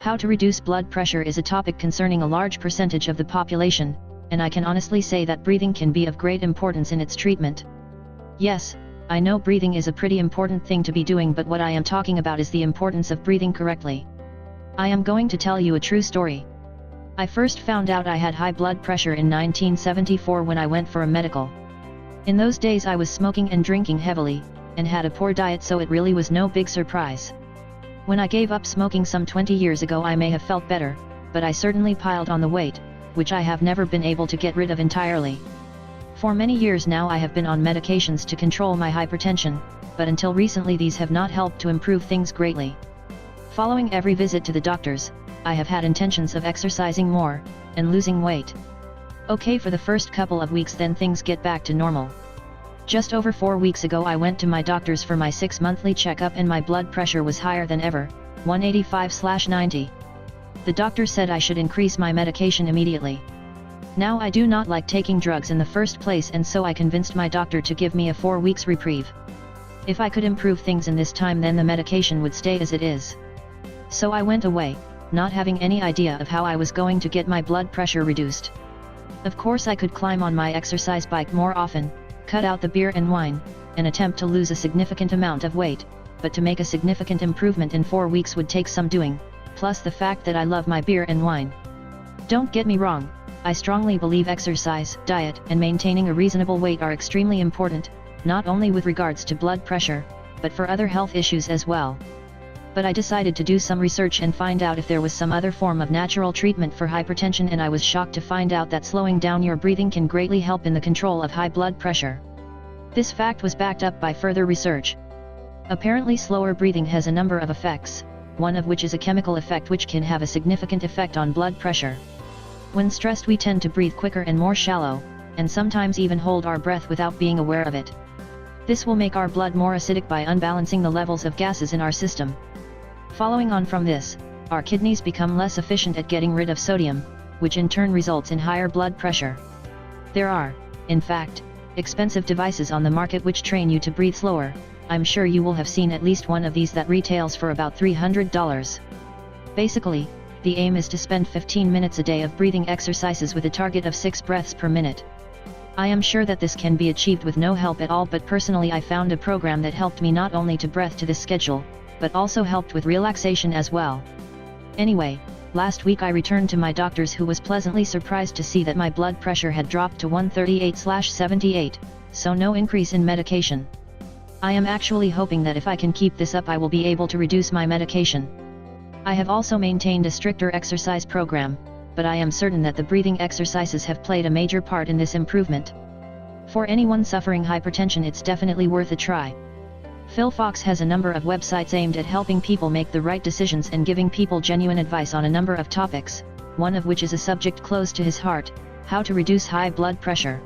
How to reduce blood pressure is a topic concerning a large percentage of the population, and I can honestly say that breathing can be of great importance in its treatment. Yes, I know breathing is a pretty important thing to be doing, but what I am talking about is the importance of breathing correctly. I am going to tell you a true story. I first found out I had high blood pressure in 1974 when I went for a medical. In those days I was smoking and drinking heavily, and had a poor diet, so it really was no big surprise. When I gave up smoking some 20 years ago I may have felt better, but I certainly piled on the weight, which I have never been able to get rid of entirely. For many years now I have been on medications to control my hypertension, but until recently these have not helped to improve things greatly. Following every visit to the doctors, I have had intentions of exercising more, and losing weight. Okay, for the first couple of weeks, then things get back to normal. Just over 4 weeks ago I went to my doctors for my 6-monthly checkup and my blood pressure was higher than ever, 185/90. The doctor said I should increase my medication immediately. Now I do not like taking drugs in the first place, and so I convinced my doctor to give me a 4 weeks reprieve. If I could improve things in this time, then the medication would stay as it is. So I went away, not having any idea of how I was going to get my blood pressure reduced. Of course I could climb on my exercise bike more often, cut out the beer and wine, and attempt to lose a significant amount of weight, but to make a significant improvement in 4 weeks would take some doing, plus the fact that I love my beer and wine. Don't get me wrong, I strongly believe exercise, diet, and maintaining a reasonable weight are extremely important, not only with regards to blood pressure, but for other health issues as well. But I decided to do some research and find out if there was some other form of natural treatment for hypertension, and I was shocked to find out that slowing down your breathing can greatly help in the control of high blood pressure. This fact was backed up by further research. Apparently slower breathing has a number of effects, one of which is a chemical effect which can have a significant effect on blood pressure. When stressed we tend to breathe quicker and more shallow, and sometimes even hold our breath without being aware of it. This will make our blood more acidic by unbalancing the levels of gases in our system. Following on from this, our kidneys become less efficient at getting rid of sodium, which in turn results in higher blood pressure. There are, in fact, expensive devices on the market which train you to breathe slower. I'm sure you will have seen at least one of these that retails for about $300. Basically, the aim is to spend 15 minutes a day of breathing exercises with a target of 6 breaths per minute. I am sure that this can be achieved with no help at all, but personally I found a program that helped me not only to breath to this schedule, but also helped with relaxation as well. Anyway, last week I returned to my doctor's, who was pleasantly surprised to see that my blood pressure had dropped to 138/78, so no increase in medication. I am actually hoping that if I can keep this up I will be able to reduce my medication. I have also maintained a stricter exercise program, but I am certain that the breathing exercises have played a major part in this improvement. For anyone suffering hypertension, it's definitely worth a try. Phil Fox has a number of websites aimed at helping people make the right decisions and giving people genuine advice on a number of topics, one of which is a subject close to his heart: how to reduce high blood pressure.